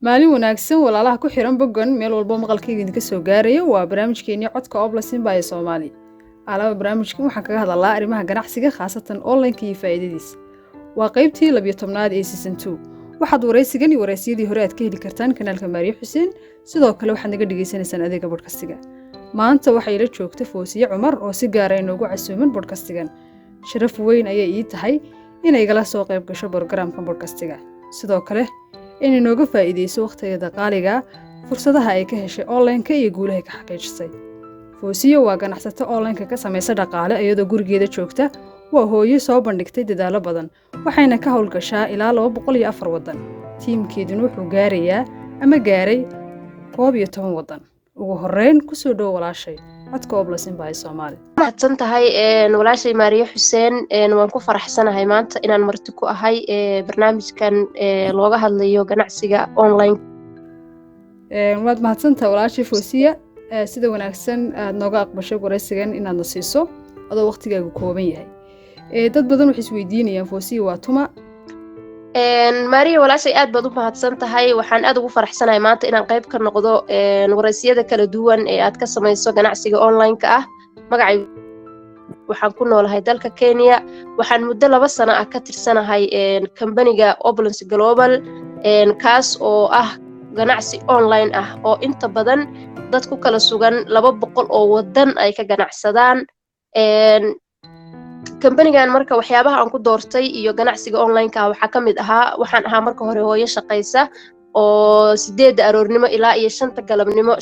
maalin wanaagsan walaalaha ku xiran boggan meel walba maqalkayga idinka soo gaaraya waa barnaamijkeennii codka Oblasin by Soomaali. Alaba barnaamijkan waxaan kaga hadalnaa arrimaha ganacsiga khaasatan online-ka iyo faa'iidadiisa. Waa qaybtii 12aad ee season 2. waxaad wareysigan iyo wareysiyadii hore aad ka heli kartaan kanaalka Maariyo Xuseen, sidoo kale waxaad naga dhageysanaysaan adeega podcast-iga. Maanta waxay la joogtay Foosiye Cumar oo si gaar ah inoogu casuuman podcast-igan. Sharaf weyn ayay ii tahay inay igala soo qayb gasho barnaamijka podcast-iga. Sidoo kale inay nooga faa'iideyso waqtigeeda qaaliga fursadaha ay ka heshay online-ka iyo guulaha ka xaqiijisay. Foosiye waa ganacsato online-ka ka samaysa dhaqaale iyadoo gurigeeda joogta. waa hooyo soo bandhigtay dadaalo badan waxayna ka howlgashaa ilaa 204 wadan. Tiimkeeduna wuxuu gaarayaa ama gaaray 11 wadan. ugu horeyn ku soo dhow walaashay codka Oblasin by Soomaali. mahadsan tahay walaashay Maariyo Xuseen waan ku faraxsanahay maanta inaan marti ku ahay barnaamijkan looga hadlayo ganacsiga online. waad mahadsantahay walaashay Foosiye sida wanaagsan aad nooga aqbashay wareysigan inaad nasiiso adoo waqtigaagu kooban yahay. dad badan waxay isweydiinayaan Foosiye waa tuma. Maariyo walaashay aad baad u mahadsan tahay waxaan aad ugu faraxsanahay maanta inaan qayb ka noqdo wareysiyada kala duwan ee aad ka samayso ganacsiga online-ka ah. magacaygu waxaan ku noolahay dalka Kenya. waxaan muddo 2 sano ah ka tirsanahay company-ga Oblens Global kaas oo ah ganacsi online ah oo inta badan dad ku kala sugan 200 oo wadan ay ka ganacsadaan. company-gan marka waxyaabaha aan ku doortay iyo ganacsiga online-ka waxa kamid ahaa waxaan ahaa marka hore hooyo shaqaysa oo 8 aroornimo ilaa iyo 5 galabnimo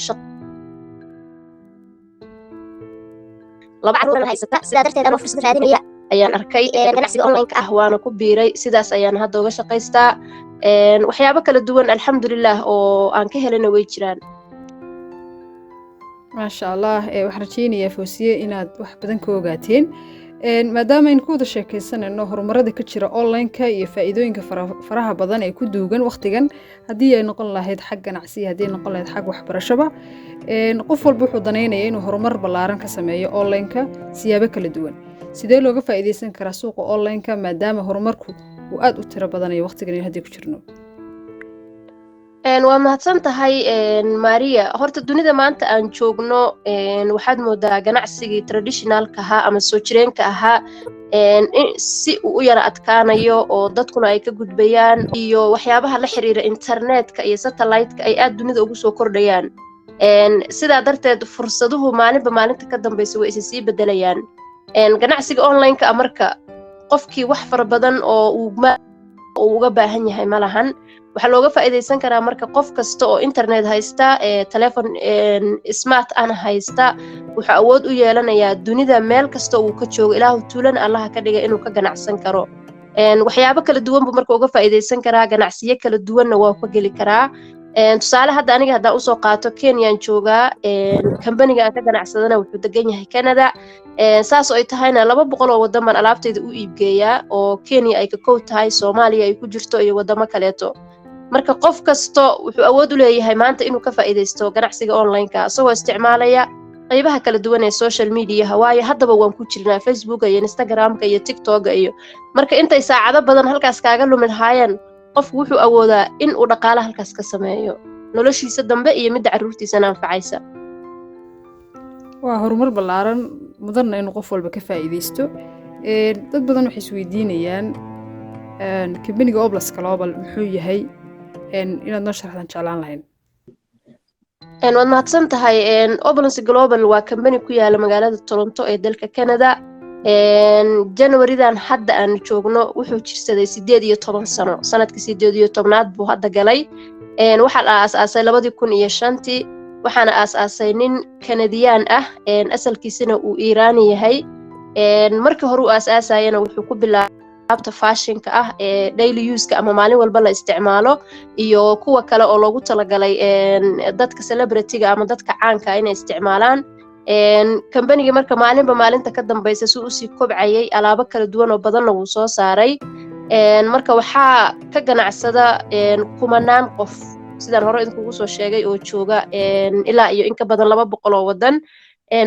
laba caruur haysata sidaa darteed aan fursad raadinaya ayaan arkay ganacsiga online-ka ah waana ku biiray sidaas ayaan hadda uga shaqaystaa. waxyaabo kala duwan alxamdulillah oo aan ka helana way jiraan. maasha Allah waxaan rajeynayaa Foosiye inaad wax badan ka ogaateen. maadaama aynu ku wada sheekaysanayno horumarada ka jira online-ka iyo faa'iidooyinka faraha badan ee ku duugan waqtigan haddii ay noqon lahayd xag ganacsi haddii ay noqon lahayd xag waxbarashaba qof walba wuxuu danaynayaa inuu horumar ballaaran ka sameeyo online-ka siyaabo kala duwan. sidee looga faa'iideysan karaa suuqa online-ka maadaama horumarku uu aad u tiro badanayo waqtigan ee hadda ku jirno? waa mahadsan tahay Maariya. horta dunida maanta aan joogno waxaad moodaa ganacsigii traditionalka ahaa ama soo jireenka ahaa si uu u yara adkaanayo oo dadkuna ay ka gudbayaan iyo waxyaabaha la xiriira internetka iyo satellite-ka ay aad dunida ugu soo kordhayaan. sidaa darteed fursaduhu maalinba maalinta ka dambaysa way sii bedelayaan. ganacsiga online-ka marka qofkii wax fara badan oo uu uga baahan yahay ma lahan. waxaa looga faa'iideysan karaa marka qof kasta oo internet haysta telephone smart ana haysta wuxuu awood u yeelanayaa dunida meel kasta uu ka joogo ilaahu tuulan Allah ka dhigay inuu ka ganacsan karo. waxyaabo kala duwan buu marka uga faa'iideysan karaa ganacsiyo kala duwanna waa ku geli karaa. tusaale hadda aniga haddaan usoo qaato Kenyaan joogaa company-ga aan ka ganacsadana wuxuu degan yahay Canada. saas oo ay tahayna 200 oo wadan baan alaabtayda u iibgeeyaa oo Kenya ay ka kow tahay Soomaaliya ay ku jirto iyo wadamo kaleeto. marka qof kasto wuxuu awood u leeyahay maanta inuu ka faa'iideysto ganacsiga online-ka asagoo isticmaalaya qaybaha kala duwan ee social media waayo haddaba waan ku jirnaa Facebook iyo Instagram-ka iyo TikTok iyo marka intay saacado badan halkaas kaaga lumin haayeen qofku wuxuu awoodaa in uu dhaqaale halkaas ka sameeyo noloshiisa dambe iyo mid caruurtiisa anfacaysa. waa horumar ballaaran mudanna inuu qof walba ka faa'iideysto. dad badan waxay isweydiinayaan company-ga Oblens Global muxuu yahay inaad noo sharaxdan jeclaan lahayn. waad mahadsan tahay. Oblens Global waa company ku yaala magaalada Toronto ee dalka Canada. January-dan hadda aan joogno wuxuu jirsaday 18 sano. sanadkii 18aad buu hadda galay. waxaa la aasaasay 2005 waxaana aasaasay nin Canadian ah asalkiisana uu Iiraani yahay. markii hore uu aasaasayana wuxuu ku bilaabay alaabta fashion-ka ah ee daily use-ka ama maalin walba la isticmaalo iyo kuwa kale oo loogu talagalay dadka celebrity-ga ama dadka caanka ah inay isticmaalaan. company-ga marka maalinba maalinta ka dambaysa si uu sii kobcayay alaabo kala duwan oo badanna wuu soo saaray. marka waxaa ka ganacsada kumanaan qof sidaan hore idinku soo sheegay oo jooga ilaa iyo in ka badan 200 oo wadan.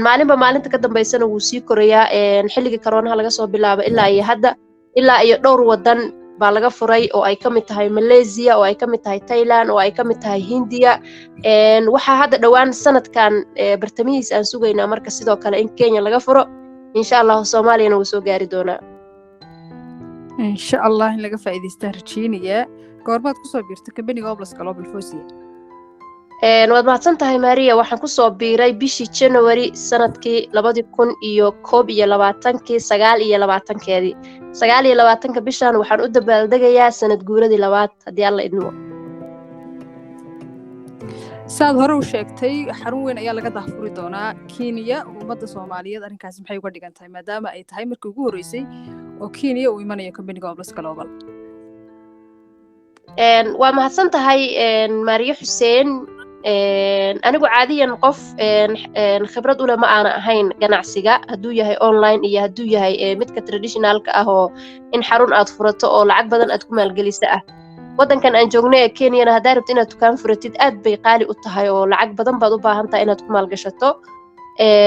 maalinba maalinta ka dambaysana wuu sii korayaa xilliga corona laga soo bilaabo ilaa iyo hadda ilaa iyo dhowr wadan baa laga furay oo ay ka mid tahay Malaysia oo ay ka mid tahay Thailand oo ay ka mid tahay Hindiya waxaa hadda dhawaan sanadkan bartamihiis aan sugaynaa marka sidoo kale in Kenya laga furo insha Allah Soomaaliyana wuu soo gaari doonaa insha Allah in laga faa'iideysto rajeenaya goormaad ku soo biirtay Company Oblas Global Fosia waad mahadsan tahay Maria waxaan ku soo biiray bishii January sanadkii 2021 29 bishan waxaan u dabaaldegayaa sanad guuradii labaad haddii Alla idmo saad hore u sheegtay xarun weyn ayaa laga daahfuri doonaa Kenya ummadda Soomaaliyeed arrinkaas maxay uga dhigan tahay maadaama ay tahay markii ugu horeysay oo Kenya uu imanayo Company Oblas Global waa mahadsan tahay Maria Xuseen anigu caadiyan qof khibrad u leh ma aan ahayn ganacsiga haduu yahay online iyo haduu yahay midka traditionalka ah oo in xarun aad furato oo lacag badan aad ku maalgeliso ah wadankan aan joogno ee Kenya hadaa rabtid inaad dukaan furatid aad bay qaali u tahay oo lacag badan baad u baahan tahay inaad ku maalgashato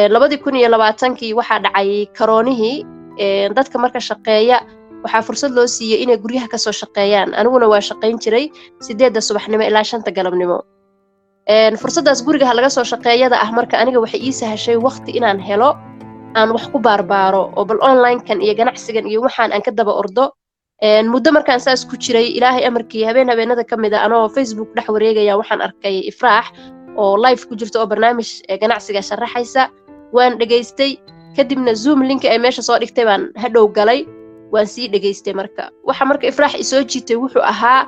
2020kii waxa dhacay karoonihii dadka marka shaqeeya waxa fursad loo siiyay inay guryaha ka soo shaqeeyaan aniguna waa shaqeyn jiray 8 subaxnimo ilaa 5 galabnimo fursadaas guriga laga soo shaqeeyada ah marka aniga waxay ii sahashay waqti inaan helo aan wax ku baarbaaro oo bal online kan iyo ganacsigan iyo waxaan aan ka daba ordo muddo markaan saas ku jiray ilaahay amarkii habeenada kamid ah anoo Facebook dhex wareegaya waxaan arkay Ifraax oo live ku jirto oo barnaamij ganacsiga sharaxaysa waan dhageystay kadibna Zoom link ay meesha soo dhigtay baan hadhow galay waan sii dhageystay marka marka Ifraax isoo jiitay wuxuu ahaa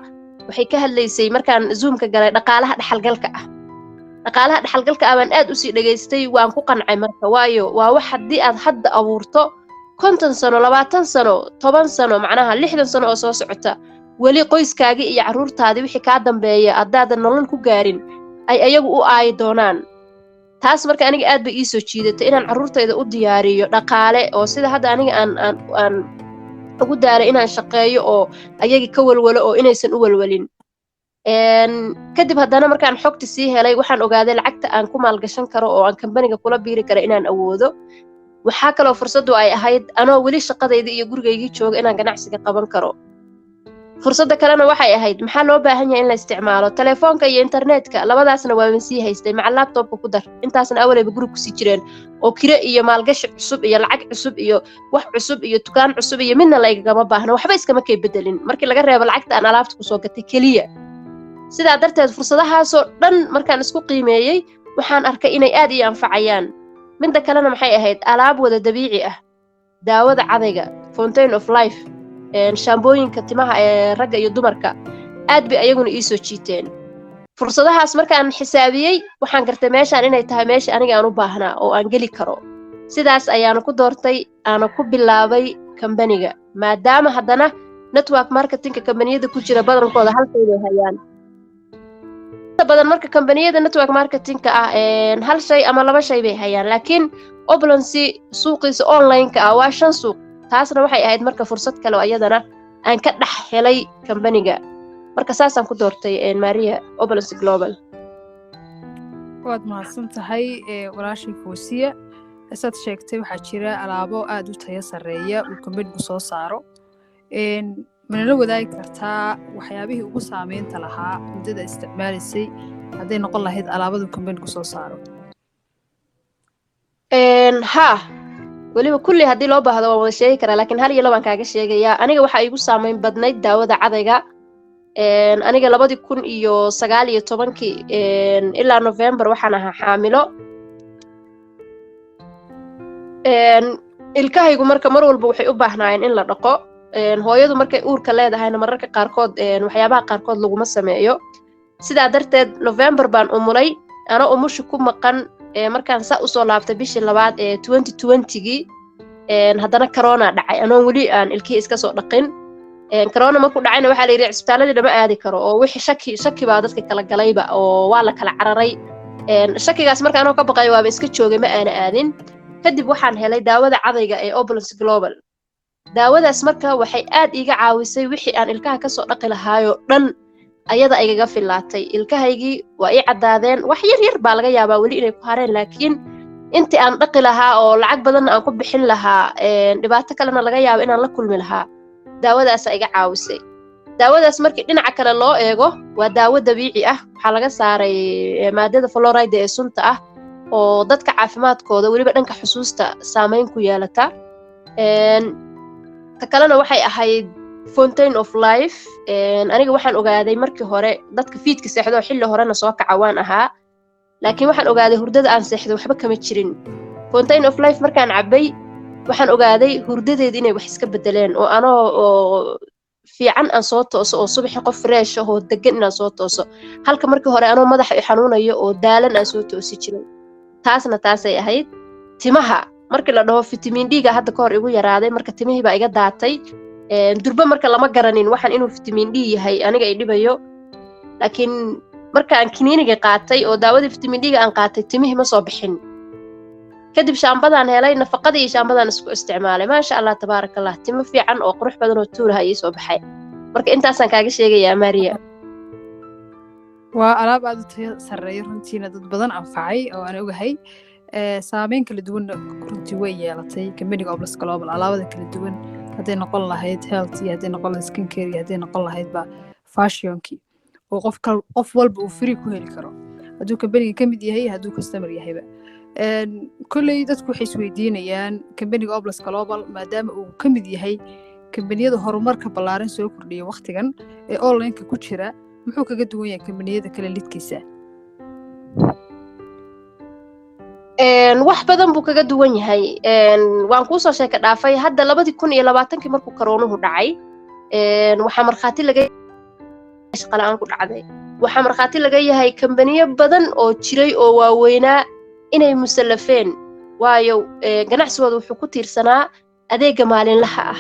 waxay ka hadlaysay markaan Zoom-ka galay dhaqaalaha dhaxalgalka ah baan aad u sii dhageystay waan ku qancay marka waayo waa wax haddii aad hadda abuurto 50 sano 20 sano 10 sano macnaha 60 sano oo soo socota wali qoyskaaga iyo caruurtaadii wixii ka dambeeya haddaad nolol ku gaarin ay ayagu u aay doonaan taas marka aniga aad bay ii soo jiidatay inaan caruurtayda u diyaariyo dhaqaale oo sida hadda aniga aan ugu daaray inaan shaqeeyo oo ayagi ka walwalo oo inaysan u walwalin kadib haddana markaan xogti sii helay waxaan ogaaday lacagta aan ku maalgashan karo oo aan company-ga kula biiri karo inaan awoodo waxaa kaloo fursadu ay ahayd anoo weli shaqadayda iyo gurigaygii jooga inaan ganacsiga qaban karo fursadda kalena waxay ahayd maxaa loo baahan yahay in la isticmaalo telefoonka iyo internetka labadaasna waa sii haystay maca laptopka ku dar intaasna awalba guriga ku sii jireen oo kire iyo maalgashi cusub iyo lacag cusub iyo wax cusub iyo dukaan cusub iyo midna la igama baahna waxba iskama kay bedelin markii laga reebo lacagta aan alaabta ku soo gatay kaliya sidaa darteed fursadahaas oo dhan markaan isku qiimeeyay waxaan arkay inay aad ii anfacayaan midda kalena maxay ahayd alaab wada dabiici ah daawada cadayga fountain of life shaambooyinka timaha ee ragga iyo dumarka aad bay ayaguna ii soo jiiteen fursadahaas markaan xisaabiyay waxaan gartay meeshaan inay tahay meesha aniga aan u baahnaa oo aan geli karo sidaas ayaan ku doortay aan ku bilaabay company-ga maadaama haddana network marketing-ka kambaniyada ku jira badankooda halkayday hayaan badan marka kambaniyada network marketing-ka ah hal shay ama laba shay bay hayaan laakiin Oblancy suuqiisa online-ka ah waa 5 suuq taasna waxay ahayd marka fursad kale oo iyadana aan ka dhax helay company-ga marka saasaan ku doortay Maria Oblancy Global waad mahadsan tahay walaashii Fosia asaad sheegtay waxaa jira alaabo aad u tayo sareeya oo company-gu soo saaro manala wadaagi kartaa waxyaabihii ugu saameynta lahaa muddada isticmaalisay hadday noqon lahayd alaabadu company-gu soo saaro waliba kulli haddii loo baahdo waan wada sheegi karaa laakiin hal iyo laba aan kaaga sheegayaa aniga waxaa igu saameyn badnayd daawada cadayga aniga 2019 ilaa November waxaan ahaa xaamilo ilkahaygu marka mar walba waxay u baahnaayeen in la dhaqo hooyadu markay uurka leedahayna mararka qaarkood waxyaabaha qaarkood laguma sameeyo sidaa darteed November baan umulay ana umushu ku maqan markaan saa u soo laabtay bishii labaad 2020gii haddana corona dhacay anoon weli aan ilkii iska soo dhaqin corona markuu dhacayna waxaa la yiri isbitaalada lama aadi karo oo wixii shaki baa dadka kala galayba oo waa la kala cararay shakigaas marka anoo ka baqay waaba iska joogay ma aana aadin kadib waxaan helay daawada cadayga ee Oblancy Global daawadaas marka waxay aad iiga caawisay wixii aan ilkaha ka soo dhaqi lahaayo dhan ayada igaga filaatay ilkahaygii waa ii cadaadeen wax yar baa laga yaabaa weli inay ku hareen laakiin intii aan dhaqi lahaa oo lacag badan aan ku bixin lahaa dhibaato kalena laga yaabo inaan la kulmi lahaa daawadaas iga caawisay daawadaas markii dhinaca kale loo eego waa daawo dabiici ah waxaa laga saaray maadada fluoride ee sunta ah oo dadka caafimaadkooda weliba dhanka xusuusta saameyn ku yeelata ta kalena waxay ahayd fountain of life aniga waxaan ogaaday markii hore dadka fiidka seexdo xilli horena soo kaca waan ahaa laakiin waxaan ogaaday hurdada aan seexdo waxba kama jirin fountain of life markaan cabay waxaan ogaaday hurdadeed inay wax iska bedeleen oo anoo fiican aan soo tooso oo subaxi qof fresh ah oo degan inaan soo tooso halka markii hore anoo madaxa i xanuunayo oo daalan aan soo toosi jiray taasay ahayd timaha markii la dhaho vitamin D-ga hadda ka hor igu yaraaday marka timihii baa iga daatay durba marka lama garanin waxaan inuu vitamin D yahay aniga ay dhibayo laakiin marka aan kiniiniga qaatay oo daawadii vitamin D-ga aan qaatay timihii ma soo bixin kadib shaambadaan helay nafaqada iyo shaambadaan isku isticmaalay maasha Allah tabaarakallah timo fiican oo qurux badan oo tuulaha ii soo baxay marka intaasaan kaaga sheegayaa Maria waa alaab aad u tayo sareeyo runtiina dad badan anfacay oo aan ogahay saameyn kala duwan runtii way yeelatay company-ga Oblas Global alaabada kala duwan hadday noqon lahayd health iyo hadday noqon lahayd skin care iyo hadday noqon lahayd ba fashion-ki oo qof walba uu free ku heli karo hadduu company-ga ka mid yahay hadduu customer yahayba kulley dadku waxay isweydiinayaan company-ga Oblas Global maadaama uu ka mid yahay kambaniyada horumarka ballaaran soo kordhiyay waqtigan ee online-ka ku jira muxuu kaga duwan yahay kambaniyada kale lidkiisa wax badan buu kaga duwan yahay waan ku soo sheeka dhaafay hadda 2020 markuu coroonuhu dhacay waxa marxaati laga shaqalaan ku dhacday waxa marxaati laga yahay kambaniyo badan oo jiray oo waaweynaa inay musallafeen waayo ganacsigooda wuxuu ku tiirsanaa adeega maalinlaha ah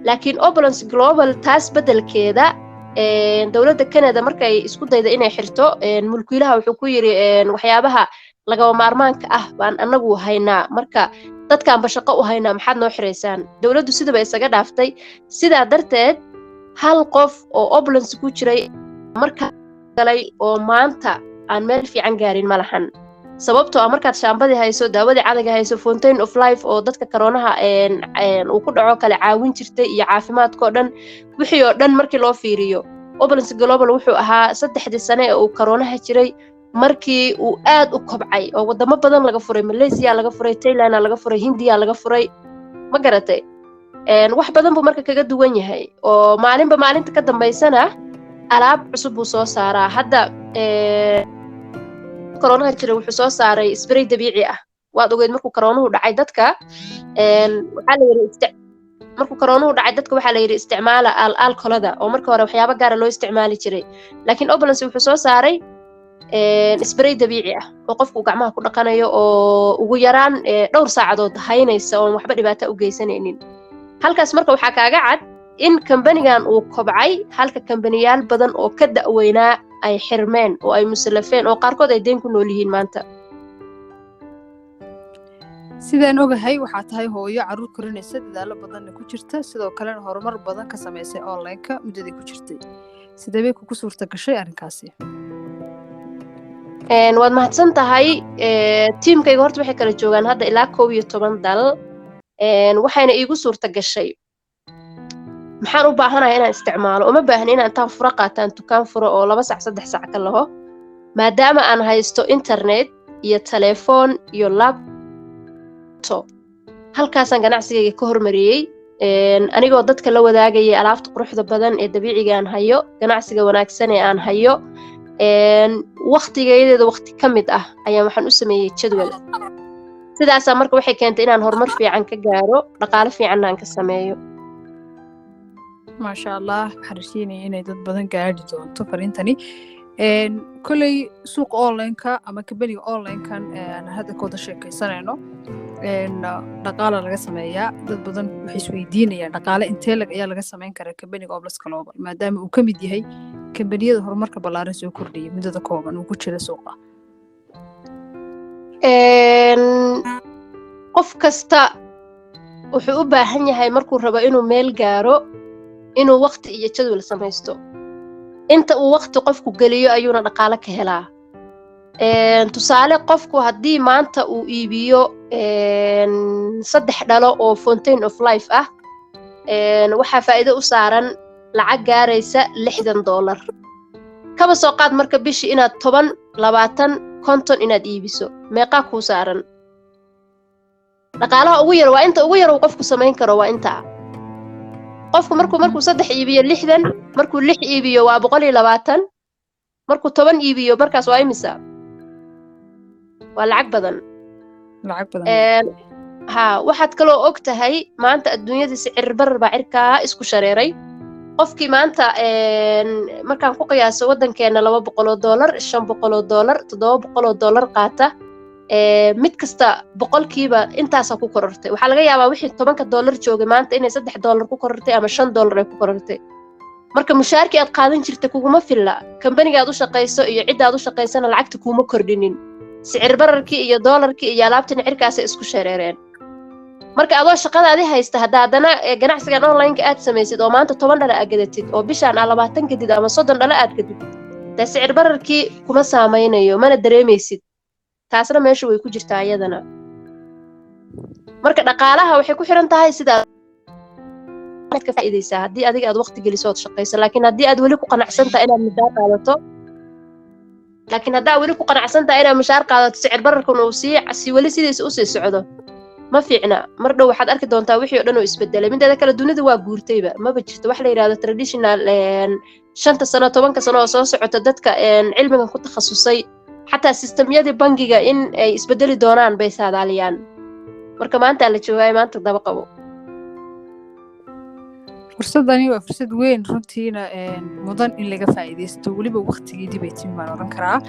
laakiin Oblas Global taas bedelkeeda dawladda Canada markay isku dayday inay xirto mulkiilaha wuxuu ku yiri waxyaabaha laga maarmaanka ah baan anagu haynaa marka dadkaan bashaqo u haynaa maxaad noo xireysaan dawladdu sida bay isaga dhaaftay sidaa darteed hal qof oo Oblas ku jiray marka galay oo maanta aan meel fiican gaarin malahan sababtoo ah markaad shaambadii hayso daawadii cadaga hayso fountain of life oo dadka coroonaha uu ku dhaco kala caawin jirtay iyo caafimaadkoo dhan wixii oo dhan markii loo fiiriyo Oblas Global wuxuu ahaa 3 sano ee uu coroonaha jiray markii uu aad u kobcay oo wadamo badan laga furay Malaysia laga furay Thailand laga furay Hindiya laga furay ma garatay wax badan buu marka kaga duwan yahay oo maalinta ka dambeysana alaab cusub uu soo saaraa hadda coroonaha jira wuxuu soo saaray spray dabiici ah waad ogeed markuu coroonuhu dhacay dadka waxa la yiri markuu coroonuhu dhacay dadka waxa la yiri isticmaala alcoholada oo marka hore waxyaabo gaar ah loo isticmaali jiray laakiin Oblas wuxuu soo saaray spray dabiici ah oo qofku gacmaha ku dhaqanayo oo ugu yaraan dhowr saacadood haynaysa oo waxba dhibaato u geysanaynin halkaas marka waxa kaaga cad in company-gan uu kobcay halka company-yaal badan oo ka da'weynaa ay xirmeen oo ay musallafeen oo qaarkood ay deen ku nool yihiin maanta sidaan ogahay waxaa tahay hooyo carruur korinaysa dadaalo badanna ku jirta sidoo kalena horumar badan ka samaysay online-ka muddadii ku jirtay sidee bay kugu suurta gashay arrinkaasi waad mahadsan tahay tiimkayga horta waxay kala joogaan hadda ilaa 11 dal waxayna iigu suurta gashay maxaan u baahanahay inaan isticmaalo uma baahna inaan intaan furo qaataan dukaan furo oo 2 saac 3 saac ka laho maadaama aan haysto internet iyo telefoon iyo laptop halkaasaan ganacsigayga ka hormariyey anigoo dadka la wadaagayay alaabta quruxda badan ee dabiiciga aan hayo ganacsiga wanaagsan ee aan hayo waqtigeedeeda waqti ka mid ah ayaan waxaan u sameeyey jadwal sidaasaa marka waxay keentay inaan horumar fiican ka gaaro dhaqaale fiicanna aan ka sameeyo maasha Allah waxaan rajeynayaa inay dad badan gaari doonto farintani kulley suuq online-ka ama company-ga online-kan aan hadda kooda sheekaysanayno dhaqaale laga sameeyaa dad badan waxay isweydiinayaan dhaqaale intee ayaa laga sameyn karaa company-ga Oblas Global maadaama uu ka mid yahay kambaniyada horumarka ballaaran soo kordhiyay muddada kooban uu ku jira suuqa qof kasta wuxuu u baahan yahay markuu rabo inuu meel gaaro inuu waqti iyo jadwal samaysto inta uu waqti qofku geliyo ayuuna dhaqaale ka helaa tusaale qofku haddii maanta uu iibiyo 3 dhalo oo fountain of life ah waxaa faa'iido u saaran lacag gaaraysa $60 kaba soo qaad marka bishii inaad 10 20 50 inaad iibiso meeqa ku saaran dhaqaalaha ugu yar waa inta ugu yar uu qofku samayn karo waa inta qofku markuu 3 iibiyo 60 markuu 6 iibiyo waa 120 markuu 10 iibiyo markaas waa imisa waa lacag badan ha waxaad kaloo og tahay maanta adduunyada sicir barar baa cirkaa isku shareeray qofkii maanta markaan ku qiyaaso wadankeena $200 $500 $700 qaata mid kasta boqolkiiba intaas ku korortay waxa laga yaabaa wixii $10 joogay maanta inay $3 ku korortay ama $5 ay ku korortay marka mushaarkii aad qaadan jirtay kuguma filla company aad u shaqeyso iyo cid aad u shaqeysana lacagta kuma kordhinin sicir bararkii iyo dollarkii iyo alaabtan cirkaas isku shareereen marka adoo shaqadaadi haysta haddana ganacsigan online-ka aad samaysid oo maanta $10 aad gadatid oo bishaan 20 gadid ama $30 aad gadid sicir bararkii kuma saameynayo mana dareemaysid taasna meesha way ku jirtaa iyadana marka dhaqaalaha waxay ku xiran tahay sida aad ka faa'iideysaa haddii adiga aad waqti geliso oo shaqeyso laakiin haddii aad weli ku qanacsan tahay inaad mushaar qaadato inaad mushaar qaadato sicir bararkuna uu sii weli sidiisa u sii socdo ma fiicna mar dhow waxaad arki doontaa wixii oo dhan oo isbedelay mideeda kale dunida waa guurtayba maba jirto wax la yiraahdo traditional 5 sano 10 sano oo soo socota dadka cilmigan ku takhasusay xataa systemyadii bangiga in ay isbedeli doonaan bay saadaaliyaan marka maanta la joogaa maanta daba qabo fursadani waa fursad weyn runtiina mudan in laga faa'iideysto waliba waqtigeedii bay timaan oran karaa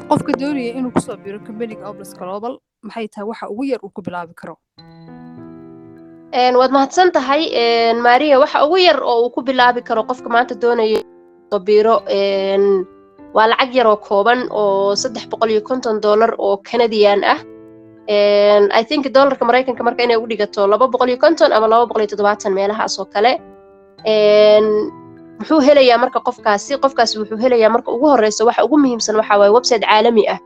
qofka doonaya inuu ku soo biro company-ga Oblas Global maxay tahay waxa ugu yar uu ku bilaabi karo waad mahadsan tahay Maria waxa ugu yar oo uu ku bilaabi karo qofka maanta doonaya soo biro waa lacag yar oo kooban oo $350 oo Canadian ah I think dollarka Mareykanka marka inay u dhigato 250 ama 270 meelahaas oo kale wuxuu helayaa marka qofkaasi wuxuu helayaa marka ugu horeyso waxa ugu muhiimsan waxa way website caalami ah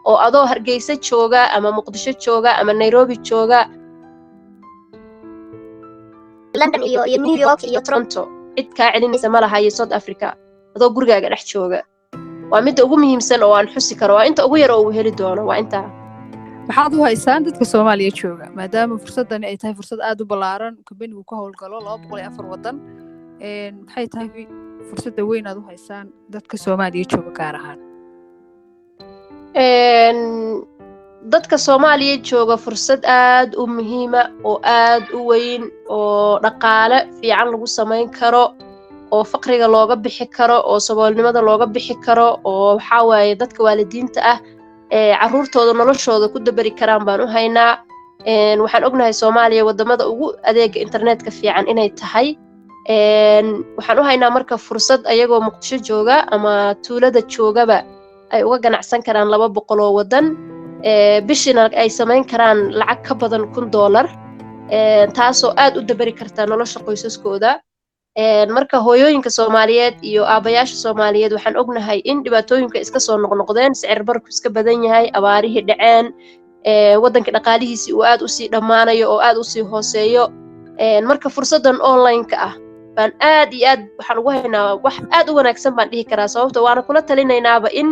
oo adoo Hargeysa jooga ama Muqdisho jooga ama Nairobi jooga London iyo New York iyo Toronto cid ka celinaysa malaha iyo South Africa adoo gurigaaga dhex jooga waa mid ugu muhiimsan oo aan xusi karo waa inta ugu yar oo uu heli doono waa inta maxaad u haysaan dadka Soomaaliya jooga maadaama fursadani ay tahay fursad aad u ballaaran company-gu ka howlgalo 204 wadan maxay tahay fursadda weyn aad u haysaan dadka Soomaaliya jooga gaar ahaan dadka Soomaaliya jooga fursad aad u muhiima oo aad u weyn oo dhaqaale fiican lagu sameyn karo oo faqriga looga bixi karo oo saboolnimada looga bixi karo oo waxa waaye dadka waalidiinta ah caruurtooda noloshooda ku dabari karaan baan u haynaa waxaan ognahay Soomaaliya wadamada ugu adeega internetka fiican inay tahay waxaan u haynaa marka fursad ayagoo Muqdisho jooga ama tuulada joogaba ay uga ganacsan karaan 200 oo wadan bishina ay sameyn karaan lacag ka badan $1,000 taasoo aad u dabari karta nolosha qoysaskooda marka hooyooyinka Soomaaliyeed iyo aabayaasha Soomaaliyeed waxaan ognahay in dhibaatooyinka iska soo noqnoqdeen sicir bararku iska badan yahay abaarihii dhaceen wadanka dhaqaalihiisa uu aad u sii dhamaanayo oo aad u sii hooseeyo marka fursadan online-ka ah baan aad iyo aad waxaan ugu haynaa wax aad u wanaagsan baan dhihi karaa sababtoo waana kula talinaynaaba in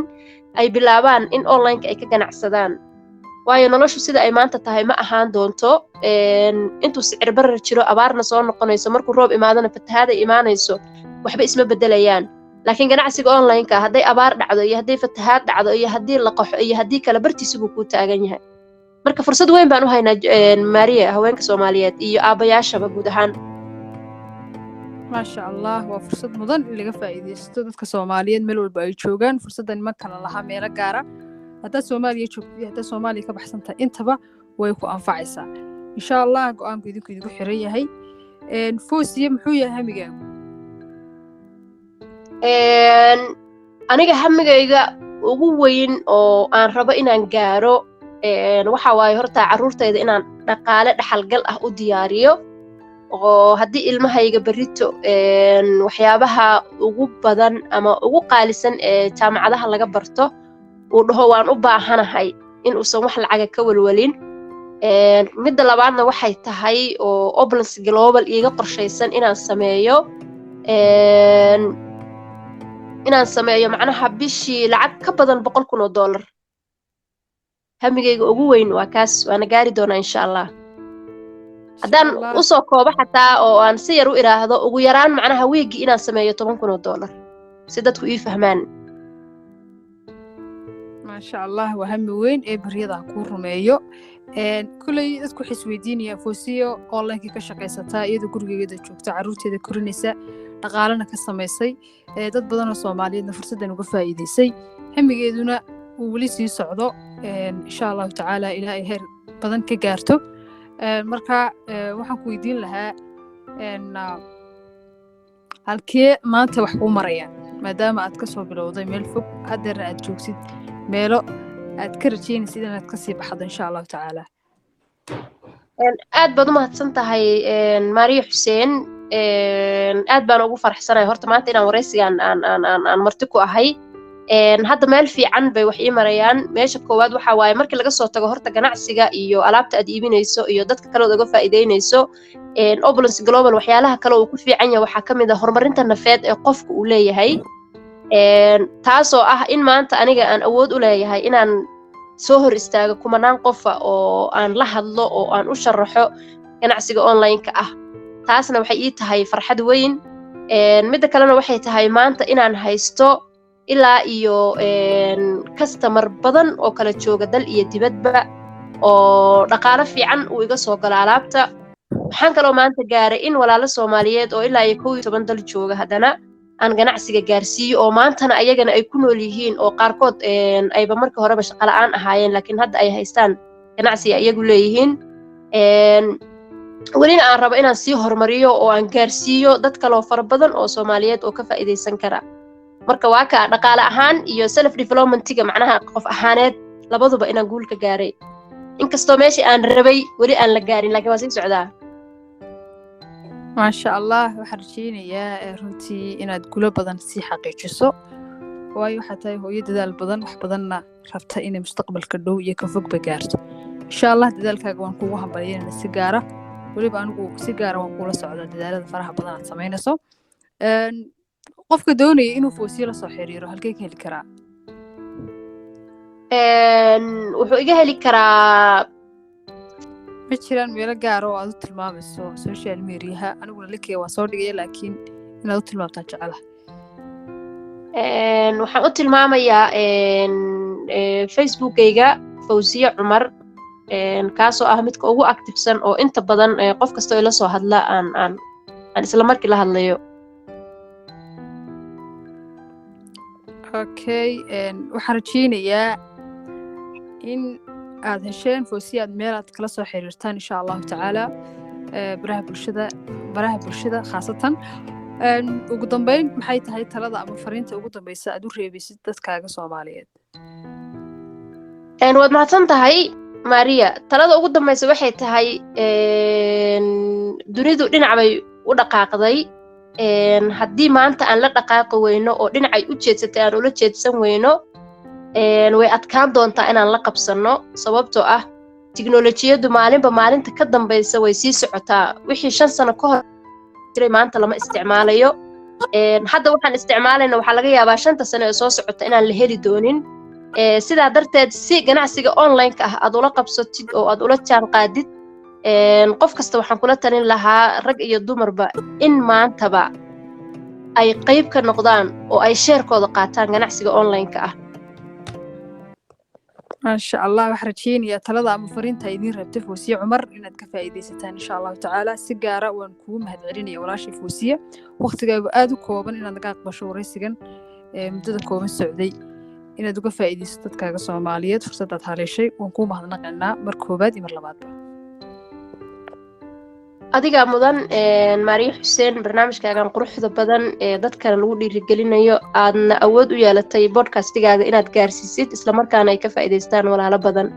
ay bilaabaan in online-ka ay ka ganacsadaan waayo noloshu sida ay maanta tahay ma ahaan doonto intuu sicir barar jiro abaarna soo noqonayso markuu roob imaadana fatahaad ay imaanayso waxba isma bedelayaan laakiin ganacsiga online-ka hadday abaar dhacdo iyo hadday fatahaad dhacdo iyo haddii la qaxo iyo haddii kala bartiisa buu ku taagan yahay marka fursad weyn baan u haynaa Maria haweenka Soomaaliyeed iyo aabayaashaba guud ahaan ما شاء الله وفرصة مدن اللي قفا إذا dadka Soomaaliyeed meel walba ay joogaan fursadan ma kala laha meelo gaar ah hada Soomaaliya joogto hada Soomaaliya ka baxsanta intaba way ku anfacaysaa insha Allah go'aanku idinku xiran yahay foosiye muxuu yahay hamigaagu aniga hamigayga ugu weyn oo aan rabo inaan gaaro waxa waaye horta caruurtayda inaan dhaqaale dhaxalgal ah u diyaariyo oo haddii ilmahayga barito waxyaabaha ugu badan ama ugu qaalisan ee jaamacadaha laga barto uu dhaho waan u baahanahay in uusan wax lacaga ka walwalin midda labaadna waxay tahay oo Oblas Global iiga qorshaysan inaan sameeyo inaan sameeyo macnaha bishii lacag ka badan $100,000 hamigayga ugu weyn waa kaas waana gaari doonaa insha Allah haddaan usoo koobo xataa oo aan si yar u iraahdo ugu yaraan macnaha wiigi inaan sameeyo $10,000 si dadku ii fahmaan ما شاء الله وهم وين بريضة كور رميو كل يدك حسويدينيا فوسيو أونلاين كي كشقيستا يدو كورجي يدو شوكتا عروتي يدو كورنيسا dhaqaalana ka samaysay dad badan oo Soomaaliyeedna fursadan uga faa'iideysay hamigeeduna uu wali sii socdo insha Allah ta'ala ilaahay heer badan ka gaarto marka waxaan ku weydiin lahaa halkee maanta wax ku marayaan maadaama aad ka soo bilowday meel fog haddana aad joogsid meelo aad ka rajeynaysid inaad ka sii baxdo insha Allah ta'ala aad baad u mahadsan tahay Maariya Xuseen aad baan ugu faraxsanahay horta maanta inaan wareysigan aan marti ku ahay hadda meel fiican bay wax ii marayaan meesha koowaad waxa waaye markii laga soo tago horta ganacsiga iyo alaabta aad iibinayso iyo dadka kale oo uga faa'iideynayso Oblance Global waxyaalaha kale oo ku fiican yahay waxa kamid ah horumarinta nafeed ee qofku uu leeyahay taasoo ah in maanta aniga aan awood u leeyahay inaan soo hor istaago kumanaan qof oo aan la hadlo oo aan u sharaxo ganacsiga online-ka ah taasna waxay ii tahay farxad weyn midda kalena waxay tahay maanta inaan haysto ilaa iyo customer badan oo kala jooga dal iyo dibadba oo dhaqaale fiican uu iga soo galo alaabta waxaan kaloo maanta gaaray in walaalo Soomaaliyeed oo ilaa iyo 12 dal jooga haddana aan ganacsiga gaarsiiyo oo maantana ayagana ay ku nool yihiin oo qaarkood ayba markii horeba shaqo la'aan ahaayeen laakiin hadda ay haystaan ganacsi iyagu leeyihiin welina aan rabo inaan sii horumariyo oo aan gaarsiiyo dad kale oo fara badan oo Soomaaliyeed oo ka faa'iideysan kara marka waa ka dhaqaale ahaan iyo self development-iga macnaha qof ahaaneed labaduba inaan guul ka gaaray inkastoo meeshii aan rabay weli aan la gaarin laakiin waa sii socdaa ما شاء الله وحرجينيا runtii inaad gulo badan si xaqiijiso waayo xataa hooyada dadaal badan wax badanna rabta inay mustaqbalka dhow iyo ka fog gaarto insha Allah dadaalkaaga waan kugu hambalyeynaa si gaara waliba anigu si gaara waan kula socdaa dadaalada faraha badan aad sameynayso qofka doonaya inuu foosiyo la soo xiriiro halkee ka heli karaa wuxuu iga heli karaa ma jiraan meelo gaar oo aad u tilmaamayso social media aniguna linkeyga waa soo dhigay laakiin inaad u tilmaamtaa jecelahay waxaan u tilmaamayaa Facebook-ayga Fawziya Cumar kaasoo ah midka ugu activesan oo inta badan qof kasta oo ila soo hadla aan isla markii la hadlayo okay waxaan rajeynayaa in aad hesheen Fawziya aad meel aad kala soo xiriirtaan insha Allah ta'ala baraha bulshada khaasatan ugu dambeyn maxay tahay talada ama fariinta ugu dambaysa aad u reebaysid dadkaaga Soomaaliyeed waad mahadsan tahay Maariya talada ugu dambaysa waxay tahay dunidu dhinac bay u dhaqaaqday haddii maanta aan la dhaqaaqo weyno oo dhinacay u jeedsatay aan ula jeedsan weyno way adkaan doontaa inaan la qabsano sababtoo ah tiknoolajiyadu maalinba maalinta ka dambaysa way sii socotaa wixii 5 sano ka hor jiray maanta lama isticmaalayo hadda waxaan isticmaalayna waxa laga yaabaa 5 sano ee soo socota inaan la heli doonin sidaa darteed si ganacsiga online-ka ah aad ula qabsatid oo aad ula jaan qaadid qof kasta waxaan kula talin lahaa rag iyo dumarba in maantaba ay qayb ka noqdaan oo ay sheerkooda qaataan ganacsiga online-ka ah ما شاء الله وحرجينيا talada ama fariinta idin rabtay Fawziya Cumar inaad ka faa'iideysataan insha Allah ta'ala si gaara waan kugu mahadcelinaya walaashay Fawziya waqtigaagu aad u kooban inaad naga aqbasho wareysigan muddada kooban socday inaad uga faa'iideysato dadkaaga Soomaaliyeed fursadaad haleeshay waan kugu mahadnaqaynaa mar koobaad iyo mar labaadba adiga mudan Maariya Xuseen barnaamijkaagan quruxda badan ee dadka lagu dhiirigelinayo aadna awood u yeelatay podcast-igaaga inaad gaarsiisid isla markaana ay ka faa'iideystaan walaalo badan